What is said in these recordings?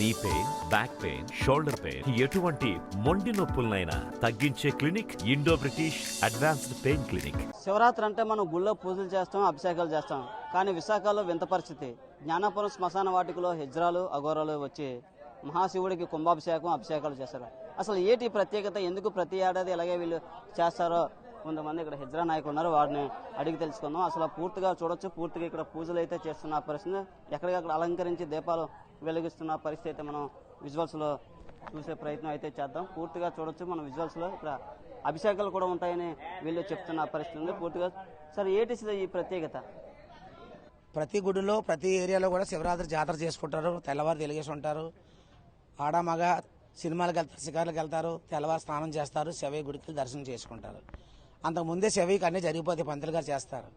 Knee pain, back pain, shoulder pain, ఎటువంటి మొండి నొప్పులనైనా తగ్గించే clinic Indo British advanced pain clinic. Shivaratri అంటే మనం గుళ్ళో పూజలు చేస్తాం, అభిషేకాలు చేస్తాం. కానీ విశాఖలో వింత పరిస్థితి. జ్ఞానాపురం శ్మశాన వాటికలో హెజ్రాలు అఘోరాలు వచ్చి మహాశివుడికి కుంభాభిషేకం, అభిషేకాలు చేస్తారు. అసలు ఏంటి ప్రత్యేకత? ఎందుకు ప్రతి ఏడాది ఇలాగే వీళ్ళు చేస్తారో కొంతమంది ఇక్కడ హెజ్రా నాయకులు ఉన్నారు, వారిని అడిగి తెలుసుకుందాం. అసలు పూర్తిగా చూడొచ్చు, పూర్తిగా ఇక్కడ పూజలు అయితే చేస్తున్న పరిస్థితి, ఎక్కడికక్కడ అలంకరించి దీపాలు వెలిగిస్తున్న పరిస్థితి అయితే మనం విజువల్స్ లో చూసే ప్రయత్నం అయితే చేద్దాం. పూర్తిగా చూడొచ్చు మనం విజువల్స్ లో. ఇక్కడ అభిషేకాలు కూడా ఉంటాయని వీళ్ళు చెప్తున్న పరిస్థితి ఉంది. పూర్తిగా సార్ ఏంటి ఈ ప్రత్యేకత? ప్రతి గుడిలో ప్రతి ఏరియాలో కూడా శివరాత్రి జాతర చేసుకుంటారు. తెల్లవారు తెలిగేసి ఉంటారు. ఆడ మగ సినిమాలకు వెళ్తారు, షికార్లకు వెళ్తారు, తెల్లవారు స్నానం చేస్తారు, శివయ్య గుడికి దర్శనం చేసుకుంటారు. అంతకుముందే శివయ్యకి అన్నీ జరిగిపోతే పంతులు గారు చేస్తారు.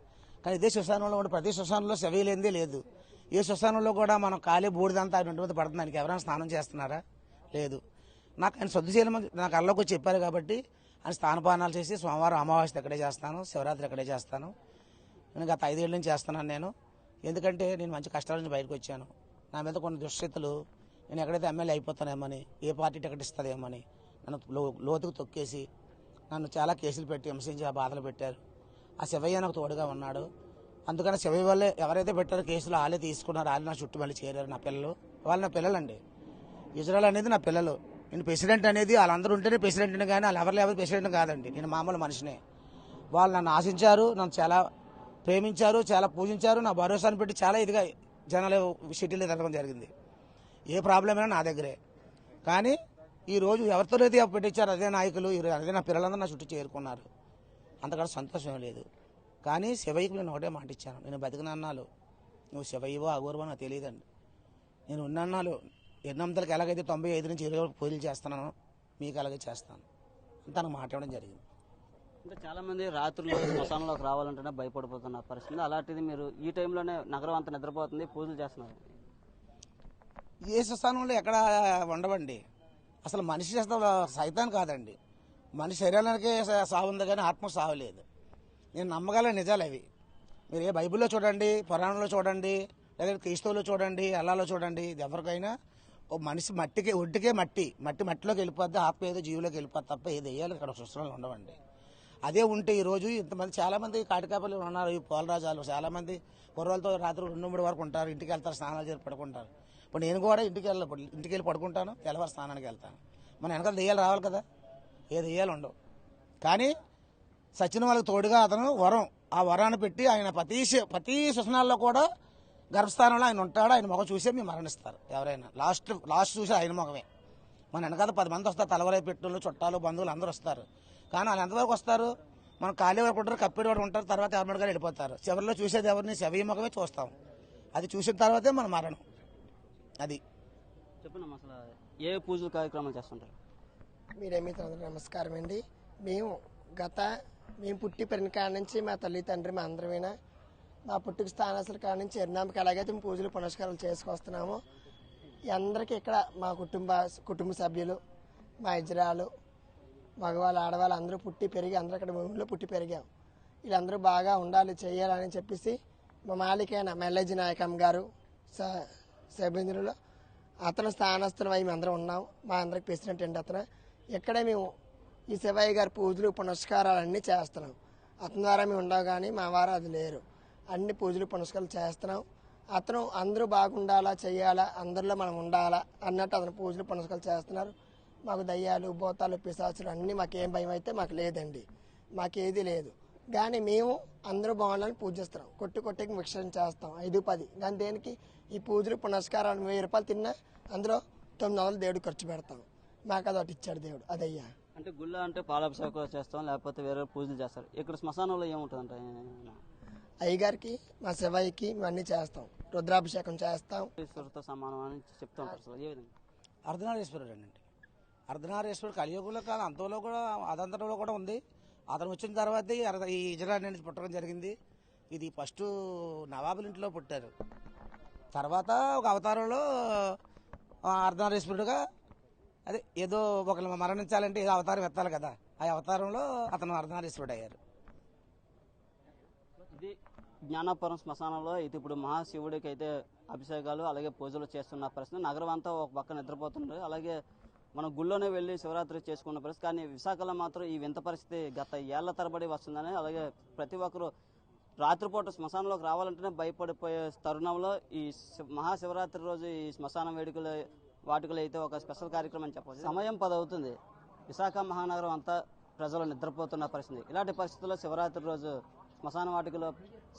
కానీ ఇదే శ్మశానంలో ఉండే ప్రతి శ్మశానంలో శివయ్య లేనిదే లేదు. ఏ శ్మశానంలో కూడా మనం ఖాళీ బూడిదంతా ఆయన ఇంటి మీద పడుతుంది, ఆయనకి ఎవరైనా స్నానం చేస్తున్నారా? లేదు. నాకు ఆయన శుద్ధి చేయమని నాకు అల్లోకి వచ్చి చెప్పారు కాబట్టి ఆయన స్థానపానాలు చేసి సోమవారం అమావాస్య ఎక్కడే చేస్తాను, శివరాత్రి ఎక్కడే చేస్తాను. నేను గత 5 ఏళ్ళ నుంచి చేస్తున్నాను నేను. ఎందుకంటే నేను మంచి కష్టాల నుంచి బయటకు వచ్చాను. నా మీద కొన్ని దుశ్శక్తులు నేను ఎక్కడైతే ఎమ్మెల్యే అయిపోతానేమని, ఏ పార్టీ టికెట్ ఇస్తుందేమని నన్ను లోతుకు తొక్కేసి నన్ను చాలా కేసులు పెట్టి హింసించి ఆ బాధలు పెట్టారు. ఆ శివయ్య నాకు తోడుగా ఉన్నాడు. అందుకని శివయ్య వల్లే ఎవరైతే పెట్టారో కేసులు వాళ్ళే తీసుకున్నారు, వాళ్ళు నా చుట్టూ మళ్ళీ చేరారు. నా పిల్లలు వాళ్ళు నా పిల్లలండి. ఇజ్రాయల్ అనేది నా పిల్లలు. నేను ప్రెసిడెంట్ అనేది వాళ్ళందరూ ఉంటేనే ప్రెసిడెంట్ని, కానీ వాళ్ళు ఎవరు ప్రెసిడెంట్ కాదండి. నేను మామూలు మనిషినే. వాళ్ళు నన్ను ఆశించారు, నన్ను చాలా ప్రేమించారు, చాలా పూజించారు. నా భరోసాను పెట్టి చాలా ఇదిగా జనాలు సిటీలో తిరగడం జరిగింది. ఏ ప్రాబ్లం అయినా నా దగ్గరే. కానీ ఈరోజు ఎవరితోనైతే పెట్టించారు అదే నాయకులు, అదే నా పిల్లలందరూ నా చుట్టూ చేరుకున్నారు. అంతకంటే సంతోషం లేదు. కానీ శివయ్యకి నేను ఒకటే మాట ఇచ్చాను, నేను బతికినన్నాలు నువ్వు శివయ్యవో అఘోరవో నాకు తెలియదండి. నేను ఉన్నన్నాలు ఎన్నమ్మతలకు ఎలాగైతే 95 నుంచి 20 పూజలు చేస్తున్నానో మీకు అలాగే చేస్తాను అంత నాకు మాట్లాడడం జరిగింది. అంటే చాలా మంది రాత్రులు శ్మశానంలోకి రావాలంటేనే భయపడిపోతున్న పరిస్థితి. అలాంటిది మీరు ఈ టైంలోనే నగరం అంతా నిద్రపోతుంది, పూజలు చేస్తున్నారు. ఏ శ్మశానంలో ఎక్కడ ఉండవండి. అసలు మనిషి చేస్తే సైతాన్ కాదండి. మనిషి శరీరానికే సావు ఉంది కానీ ఆత్మ సావు లేదు. నేను నమ్మగల నిజాలు అవి. మీరు ఏ బైబిల్లో చూడండి, పురాణంలో చూడండి, లేదా క్రీస్తువులో చూడండి, అల్లాలో చూడండి. ఇది ఎవరికైనా ఓ మనిషి మట్టికి ఒడ్డుకే మట్టిలోకి వెళ్ళిపోద్ది, ఆత్మ ఏదో జీవులోకి వెళ్ళిపోద్ది తప్ప ఏది వేయాలి ఇక్కడ సృష్టిలో ఉండవండి. అదే ఉంటే ఈరోజు ఇంతమంది చాలామంది కాటికాపలు ఉన్నారు. ఈ పోలరాజాలు చాలామంది కుర్రలతో రాత్రి 2-3 వరకు ఉంటారు, ఇంటికి వెళ్తారు, స్నానాలు చేసి పడుకుంటారు. ఇప్పుడు నేను కూడా ఇంటికి వెళ్ళి పడుకుంటాను, తెల్లవారు స్నానానికి వెళ్తాను. మన వెనకాల దెయ్యాలు రావాలి కదా, ఏ దెయ్యాలు ఉండవు. కానీ సచిన వాళ్ళకి తోడుగా అతను వరం, ఆ వరాన్ని పెట్టి ఆయన ప్రతి శ్మశానాల్లో కూడా గర్భస్థానంలో ఆయన ఉంటాడు. ఆయన ముఖం చూసే మీరు మరణిస్తారు. ఎవరైనా లాస్ట్ చూసి ఆయన ముఖమే. మన వెనకాల 10 మంది వస్తారు, తలవరై పెట్టులు, చుట్టాలు, బంధువులు అందరూ వస్తారు. కానీ వాళ్ళు ఎంతవరకు వస్తారు? మనం ఖాళీ వరకు ఉంటారు, కప్పేడు వరకు ఉంటారు, తర్వాత ఎవరిగా వెళ్ళిపోతారు. చివరిలో చూసేది ఎవరిని? శివయ్య ముఖమే చూస్తాం. అది చూసిన తర్వాతే మన మరణం. అది చెప్పండి. అసలు ఏ పూజలు కార్యక్రమాలు చేస్తుంటారు? మీరేమిత్రులందరూ నమస్కారం అండి. మేము పుట్టి పెరిగిన కాడ నుంచి మా తల్లి తండ్రి మా అందరమైనా మా పుట్టుక స్థానాల కాడ నుంచి ఎర్నామకి ఎలాగైతే మేము పూజలు పునస్కారాలు చేసుకొస్తున్నామో అందరికీ ఇక్కడ మా కుటుంబ సభ్యులు, మా ఇజ్రాలు, మగవాళ్ళు, ఆడవాళ్ళు అందరూ పుట్టి పెరిగి అందరూ అక్కడ భూమిలో పుట్టి పెరిగాం. వీళ్ళందరూ బాగా ఉండాలి, చేయాలని చెప్పేసి మా మాలికైన మెల్లజీ నాయకమ్మ గారు సభ్యులు అతను స్థానస్తులు అవి మేము అందరం ఉన్నాం. మా అందరికి ప్రెసిడెంట్ అండి అతను. ఇక్కడే మేము ఈ శివయ్య గారి పూజలు పునస్కారాలు అన్నీ చేస్తున్నాం. అతని ద్వారా మేము ఉండవు కానీ మా వారు అది లేరు. అన్ని పూజలు పునస్కారాలు చేస్తున్నాం. అతను అందరూ బాగుండాలా, చెయ్యాలా, అందరిలో మనం ఉండాలా అన్నట్టు అతను పూజలు పునస్కారాలు చేస్తున్నారు. మాకు దయ్యాలు, భూతాలు, పిశాచులు అన్నీ మాకేం భయం అయితే మాకు లేదండి. మాకేది లేదు. కానీ మేము అందరూ బాగుండాలని పూజిస్తున్నాం. కొట్టికి మిక్సర్ చేస్తాం 5-10. కానీ దేనికి? ఈ పూజలు పునస్కారాలు 1000 రూపాయలు తిన్నా అందులో 900 దేవుడు ఖర్చు పెడతాం. మాకు అది ఒకటి ఇచ్చాడు దేవుడు. అదయ్యా. అంటే గుళ్ళ అంటే పాలాభిషేకం చేస్తాం, లేకపోతే వేరే పూజలు చేస్తారు. ఇక్కడ శ్మశానంలో ఏముంటుందంట? అయ్యగారికి, మా శివయ్యకి మేము అన్ని చేస్తాం. రుద్రాభిషేకం చేస్తాం. ఈశ్వరుతో సమానం అని చెప్తూ ఉంటారు. అసలు ఏ విధంగా? అర్ధనారీశ్వరుడు అండి. అర్ధనారీశ్వరుడు కలియుగంలో కాదు, అంతంలో కూడా అదంతరంలో కూడా ఉంది. అతను వచ్చిన తర్వాత ఈ ఇజ్రాయల్ అనేది పుట్టడం జరిగింది. ఇది ఫస్ట్ నవాబుల ఇంట్లో పుట్టారు. తర్వాత ఒక అవతారంలో అర్ధనారీశ్వరుడుగా అదే ఏదో ఒకరు మరణించాలంటే ఏదో అవతారం ఎత్తాలి కదా, ఆ అవతారంలో అతను అర్ధనారీశ్వరుడు అయ్యారు. ఇది జ్ఞానాపురం శ్మశానంలో అయితే ఇప్పుడు మహాశివుడికి అయితే అభిషేకాలు అలాగే పూజలు చేస్తున్న పరిస్థితి. నగరం అంతా ఒక పక్క నిద్రపోతుంది. అలాగే మనం గుళ్ళోనే వెళ్ళి శివరాత్రి చేసుకున్న పరిస్థితి. కానీ విశాఖలో మాత్రం ఈ వింత పరిస్థితి గత ఏళ్ల తరబడి వస్తుందని, అలాగే ప్రతి ఒక్కరు రాత్రిపూట శ్మశానంలోకి రావాలంటేనే భయపడిపోయే తరుణంలో ఈ మహాశివరాత్రి రోజు ఈ శ్మశాన వేడుకలు వాటికలు అయితే ఒక స్పెషల్ కార్యక్రమం అని చెప్పవచ్చు. సమయం 10 అవుతుంది. విశాఖ మహానగరం అంతా ప్రజలు నిద్రపోతున్న పరిస్థితి. ఇలాంటి పరిస్థితుల్లో శివరాత్రి రోజు శ్మశాన వాటికలో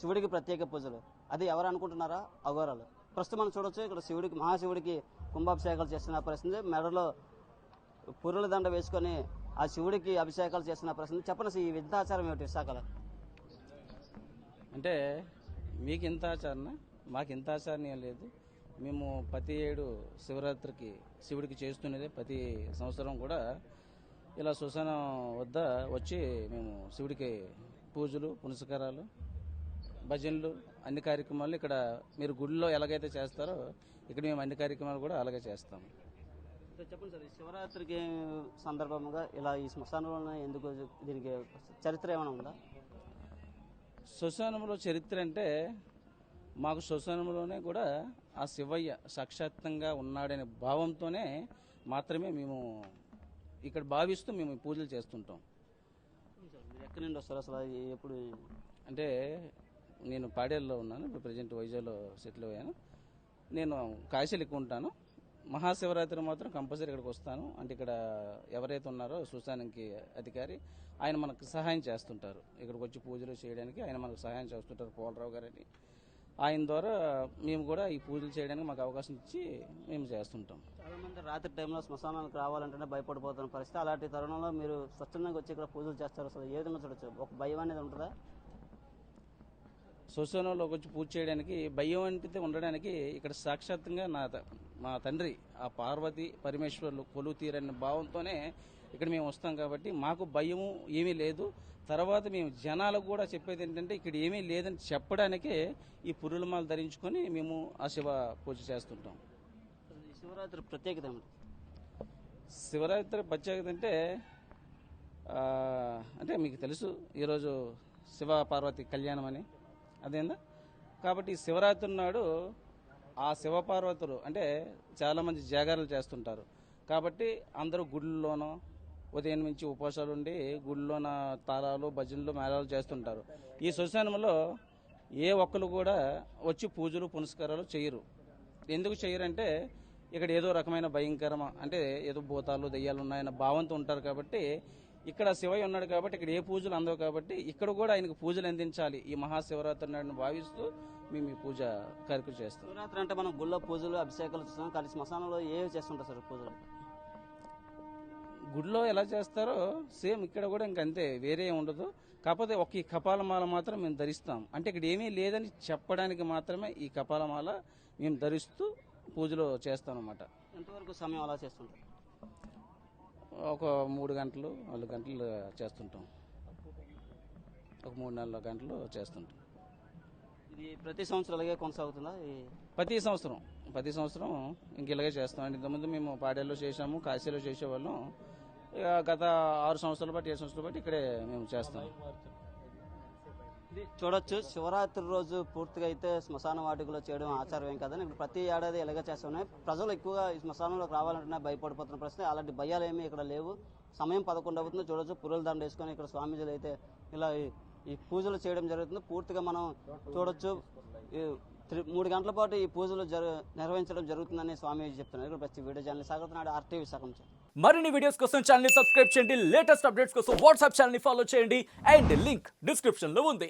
శివుడికి ప్రత్యేక పూజలు. అది ఎవరు అనుకుంటున్నారా? అఘోరాలు. ప్రస్తుతం మనం చూడొచ్చు ఇక్కడ శివుడికి మహాశివుడికి కుంభాభిషేకాలు చేస్తున్న పరిస్థితి. మెడలో పురుల దండ వేసుకొని ఆ శివుడికి అభిషేకాలు చేస్తున్న పరిస్థితి. చెప్పండి, ఈ వింత ఆచారం ఏమిటి విశాఖలో? అంటే మీకు ఇంత ఆచారణ, మాకు ఇంత ఆచారణ ఏం లేదు. మేము ప్రతి ఏడు శివరాత్రికి శివుడికి చేస్తున్నదే. ప్రతి సంవత్సరం కూడా ఇలా శ్మశానం వద్ద వచ్చి మేము శివుడికి పూజలు, పునస్కారాలు, భజనలు, అన్ని కార్యక్రమాలు ఇక్కడ మీరు గుడిలో ఎలాగైతే చేస్తారో ఇక్కడ మేము అన్ని కార్యక్రమాలు కూడా అలాగే చేస్తాము. చెప్పండి సార్, ఈ శివరాత్రికి సందర్భంగా ఇలా ఈ శ్మశానంలో ఎందుకు, దీనికి చరిత్ర ఏమైనా ఉందా? శ్మశానంలో చరిత్ర అంటే మాకు శ్మశానంలోనే కూడా ఆ శివయ్య సాక్షాత్తంగా ఉన్నాడనే భావంతోనే మాత్రమే మేము ఇక్కడ భావిస్తూ మేము ఈ పూజలు చేస్తుంటాం. మీరు ఎక్కడి నుండి వస్తారు అసలు? ఎప్పుడు? అంటే నేను పాడేరులో ఉన్నాను, ఇప్పుడు ప్రజెంట్ వైజాగ్లో సెటిల్ అయ్యాను. నేను కాశీలు ఎక్కువ ఉంటాను. మహాశివరాత్రి మాత్రం కంపల్సరీ ఇక్కడికి వస్తాను. అంటే ఇక్కడ ఎవరైతే ఉన్నారో శ్మశానానికి అధికారి, ఆయన మనకు సహాయం చేస్తుంటారు. ఇక్కడికి వచ్చి పూజలు చేయడానికి ఆయన మనకు సహాయం చేస్తుంటారు, పోలరావు గారని. ఆయన ద్వారా మేము కూడా ఈ పూజలు చేయడానికి మాకు అవకాశం ఇచ్చి మేము చేస్తుంటాం. చాలా మంది రాత్రి టైంలో శ్మశానానికి రావాలంటేనే భయపడిపోతున్న పరిస్థితి. అలాంటి తరుణంలో మీరు స్వచ్ఛందంగా వచ్చి ఇక్కడ పూజలు చేస్తారు. అసలు ఏ విధంగా చూడొచ్చు? ఒక భయం అనేది ఉంటుందా? శ్మశానంలోకి వచ్చి పూజ చేయడానికి భయం అంటే ఉండడానికి ఇక్కడ సాక్షాత్తంగా మా తండ్రి ఆ పార్వతి పరమేశ్వరులు కొలువు తీరని భావంతోనే ఇక్కడ మేము వస్తాం కాబట్టి మాకు భయము ఏమీ లేదు. తర్వాత మేము జనాలకు కూడా చెప్పేది ఏంటంటే ఇక్కడ ఏమీ లేదని చెప్పడానికే ఈ పురులమాల ధరించుకొని మేము ఆ శివ పూజ చేస్తుంటాం. ఈ శివరాత్రి ప్రత్యేకత ఏమిటి? శివరాత్రి ప్రత్యేకత అంటే అంటే మీకు తెలుసు ఈరోజు శివ పార్వతి కళ్యాణం అని అదేందా. కాబట్టి శివరాత్రి నాడు ఆ శివపార్వతులు అంటే చాలామంది జాగారాలు చేస్తుంటారు. కాబట్టి అందరూ గుళ్ళలోనో ఉదయం నుంచి ఉపవాసాలు ఉండి గుళ్ళలోన తాళాలు, భజనలు, మేళాలు చేస్తుంటారు. ఈ శ్మశానంలో ఏ ఒక్కరు కూడా వచ్చి పూజలు, పునస్కారాలు చేయరు. ఎందుకు చేయరంటే ఇక్కడ ఏదో రకమైన భయంకరమ అంటే ఏదో భూతాలు, దెయ్యాలు ఉన్నాయన్న భావంతో ఉంటారు. కాబట్టి ఇక్కడ శివయ్య ఉన్నాడు కాబట్టి ఇక్కడ ఏ పూజలు అందవు. కాబట్టి ఇక్కడ కూడా ఆయనకు పూజలు అందించాలి ఈ మహాశివరాత్రి నాడుని భావిస్తూ మేము ఈ పూజ కార్యక్రమం చేస్తాం. శివరాత్రి అంటే మనం గుళ్ళో పూజలు, అభిషేకాలు చూస్తాం. కానీ శ్మశానంలో ఏవి చేస్తుంటారు సార్ పూజలు? గుడిలో ఎలా చేస్తారో సేమ్ ఇక్కడ కూడా ఇంకంతే, వేరే ఉండదు. కాకపోతే ఒక ఈ కపాలమాల మాత్రం మేము ధరిస్తాం. అంటే ఇక్కడ ఏమీ లేదని చెప్పడానికి మాత్రమే ఈ కపాలమాల మేము ధరిస్తూ పూజలు చేస్తాం అన్నమాట. ఎంతవరకు సమయం అలా చేస్తుంటారు? ఒక 3 గంటలు 4 గంటలు చేస్తుంటాం. ఒక 3-4 గంటలు చేస్తుంటాం. ఇది ప్రతి సంవత్సరం అలాగే కొనసాగుతుందా? ప్రతి సంవత్సరం ఇంక ఇలాగే చేస్తాం. ఇంతకుముందు మేము పాడేరులో చేసాము, కాశీలో చేసేవాళ్ళం. ఇక గత 6 సంవత్సరాల బట్టి 7 సంవత్సరాల బట్టి ఇక్కడే మేము చేస్తాం. ఇది చూడొచ్చు, శివరాత్రి రోజు పూర్తిగా అయితే శ్మశాన వాటికలో చేయడం ఆచారం ఏం కాదని ఇప్పుడు ప్రతి ఏడాది ఇలాగే చేస్తున్నాయి. ప్రజలు ఎక్కువగా ఈ శ్మశానంలోకి రావాలంటే భయపడిపోతున్న పరిస్థితి. అలాంటి భయాలు ఏమీ ఇక్కడ లేవు. సమయం 11 అవుతుంది. చూడొచ్చు, పురుల దండ వేసుకొని ఇక్కడ స్వామీజీలు అయితే ఇలా ఈ పూజలు చేయడం జరుగుతుంది. పూర్తిగా మనం చూడొచ్చు 3 గంటల పాటు ఈ పూజలు నిర్వహించడం జరుగుతుందని స్వామీజీ చెప్తున్నారు. ఇక్కడ ప్రతి వీడియో ఛానల్ సాగుతున్నాడు RTV విశాఖం. మరిన్ని వీడియోస్ కోసం ఛానల్ ని సబ్స్క్రైబ్ చేయండి. లేటెస్ట్ అప్డేట్స్ కోసం వాట్సాప్ ఛానల్ ని ఫాలో చేయండి. అండ్ లింక్ డిస్క్రిప్షన్ లో ఉంది.